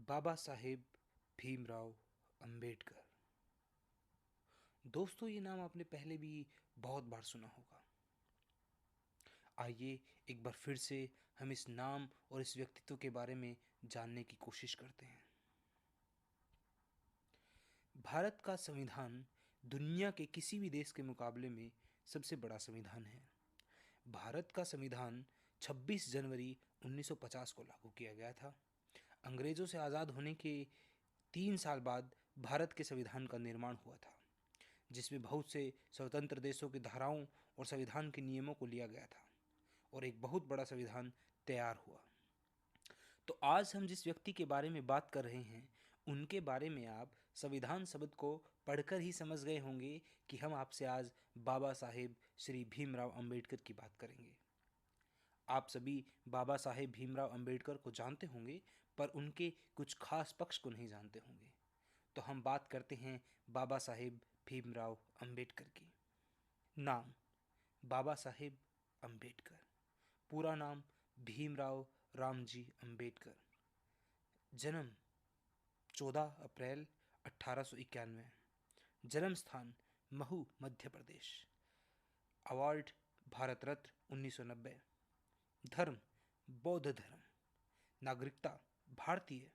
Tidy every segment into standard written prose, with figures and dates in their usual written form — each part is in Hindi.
बाबा साहेब भीमराव अंबेडकर। दोस्तों, ये नाम आपने पहले भी बहुत बार सुना होगा। आइए एक बार फिर से हम इस नाम और इस व्यक्तित्व के बारे में जानने की कोशिश करते हैं। भारत का संविधान दुनिया के किसी भी देश के मुकाबले में सबसे बड़ा संविधान है। भारत का संविधान 26 जनवरी 1950 को लागू किया गया था। अंग्रेज़ों से आज़ाद होने के 3 साल बाद भारत के संविधान का निर्माण हुआ था, जिसमें बहुत से स्वतंत्र देशों की धाराओं और संविधान के नियमों को लिया गया था और एक बहुत बड़ा संविधान तैयार हुआ। तो आज हम जिस व्यक्ति के बारे में बात कर रहे हैं, उनके बारे में आप संविधान शब्द को पढ़कर ही समझ गए होंगे कि हम आपसे आज बाबा साहेब श्री भीमराव अंबेडकर की बात करेंगे। आप सभी बाबा साहेब भीमराव अंबेडकर को जानते होंगे, पर उनके कुछ खास पक्ष को नहीं जानते होंगे। तो हम बात करते हैं बाबा साहेब भीमराव अंबेडकर की। नाम बाबा साहेब अंबेडकर। पूरा नाम भीमराव रामजी अंबेडकर। जन्म 14 अप्रैल 1891। जन्म स्थान महू, मध्य प्रदेश। अवार्ड भारत रत्न 1990। धर्म बौद्ध धर्म। नागरिकता भारतीय।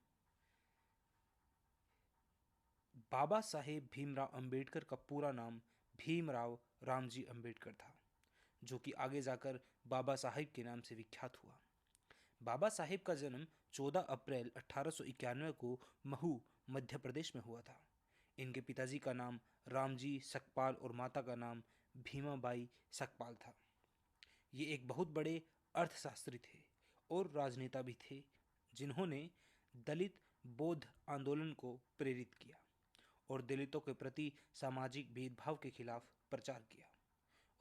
बाबा साहेब भीमराव अंबेडकर का पूरा नाम भीमराव रामजी अंबेडकर था, जो कि आगे जाकर बाबा साहेब के नाम से विख्यात हुआ। बाबा साहेब का जन्म 14 अप्रैल 1891 को महू, मध्य प्रदेश में हुआ था। इनके पिताजी का नाम रामजी सकपाल और माता का नाम भीमाबाई सकपाल था। ये एक बहुत बड़े अर्थशास्त्री थे और राजनेता भी थे, जिन्होंने दलित बौद्ध आंदोलन को प्रेरित किया और दलितों के प्रति सामाजिक भेदभाव के खिलाफ प्रचार किया।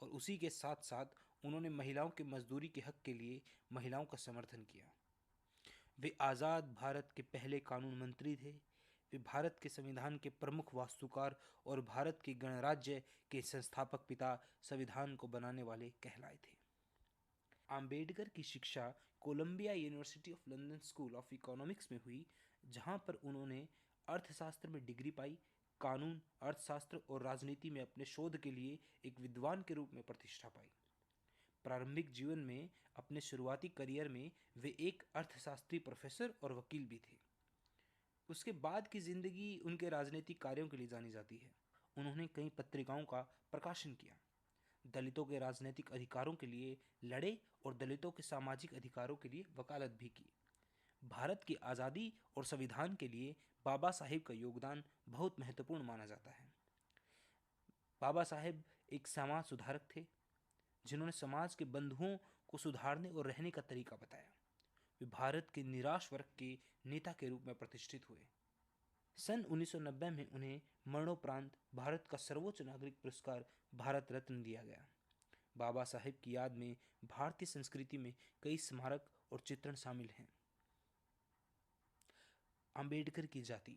और उसी के साथ साथ उन्होंने महिलाओं के मजदूरी के हक के लिए महिलाओं का समर्थन किया। वे आज़ाद भारत के पहले कानून मंत्री थे। वे भारत के संविधान के प्रमुख वास्तुकार और भारत के गणराज्य के संस्थापक पिता, संविधान को बनाने वाले कहलाए थे। आम्बेडकर की शिक्षा Columbia University of London School of Economics में हुई, जहां पर उन्होंने अर्थशास्त्र में डिग्री पाई। कानून, अर्थशास्त्र और राजनीति में अपने शोध के लिए एक विद्वान के रूप में प्रतिष्ठा पाई। प्रारंभिक जीवन में अपने शुरुआती करियर में वे एक अर्थशास्त्री, प्रोफेसर और वकील भी थे। उसके बाद की जिंदगी उनके राजनीतिक कार्यों के लिए जानी जाती है। उन्होंने कई पत्रिकाओं का प्रकाशन किया, दलितों के राजनीतिक अधिकारों के लिए लड़े और दलितों के सामाजिक अधिकारों के लिए वकालत भी की। भारत की आज़ादी और संविधान के लिए बाबा साहेब का योगदान बहुत महत्वपूर्ण माना जाता है। बाबा साहेब एक समाज सुधारक थे, जिन्होंने समाज के बंधुओं को सुधारने और रहने का तरीका बताया। वे भारत के निराश वर्ग के नेता के रूप में प्रतिष्ठित हुए। सन 1990 में उन्हें मरणोपरांत भारत का सर्वोच्च नागरिक पुरस्कार भारत रत्न दिया गया। बाबा साहेब की याद में भारतीय संस्कृति में कई स्मारक और चित्रण शामिल हैं। अंबेडकर की जाति।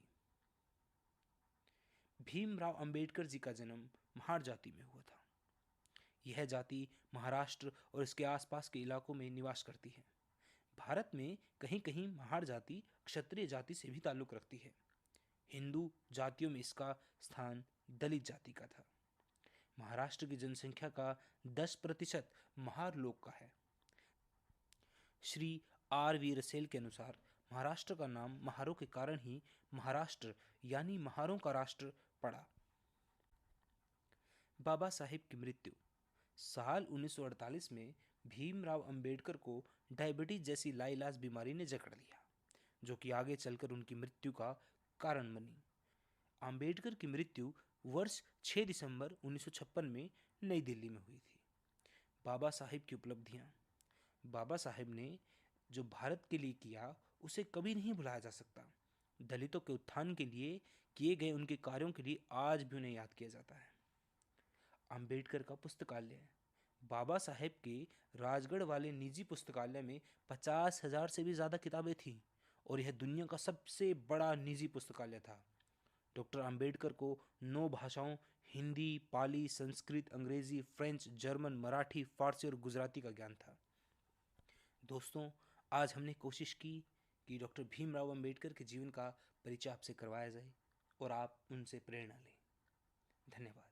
भीमराव अंबेडकर जी का जन्म महार जाति में हुआ था। यह जाति महाराष्ट्र और इसके आसपास के इलाकों में निवास करती है। भारत में कहीं कहीं महार जाति क्षत्रिय जाति से भी ताल्लुक रखती है। हिंदू जातियों में इसका स्थान दलित जाति का था। महाराष्ट्र की जनसंख्या का 10% महार लोग का है। श्री आर वी रसेल के अनुसार महाराष्ट्र का नाम महारों के कारण ही महाराष्ट्र यानी महारों का राष्ट्र पड़ा। बाबा साहेब की मृत्यु। साल 1948 में भीमराव अंबेडकर को डायबिटीज जैसी लाइलाज बीमारी ने जकड़ लिया, जो कि आगे चलकर उनकी मृत्यु का कारण बनी। अंबेडकर की मृत्यु वर्ष 6 दिसंबर 1956 में नई दिल्ली में हुई थी। बाबा साहेब की उपलब्धियां। बाबा साहेब ने जो भारत के लिए किया, उसे कभी नहीं भुलाया जा सकता। दलितों के उत्थान के लिए किए गए उनके कार्यों के लिए आज भी उन्हें याद किया जाता है। अंबेडकर का पुस्तकालय। बाबा साहेब के राजगढ़ वाले निजी पुस्तकालय में 50,000 से भी ज़्यादा किताबें थीं और यह दुनिया का सबसे बड़ा निजी पुस्तकालय था। डॉक्टर अंबेडकर को 9 भाषाओं हिंदी, पाली, संस्कृत, अंग्रेजी, फ्रेंच, जर्मन, मराठी, फारसी और गुजराती का ज्ञान था। दोस्तों, आज हमने कोशिश की कि डॉक्टर भीमराव अंबेडकर के जीवन का परिचय आपसे करवाया जाए और आप उनसे प्रेरणा लें। धन्यवाद।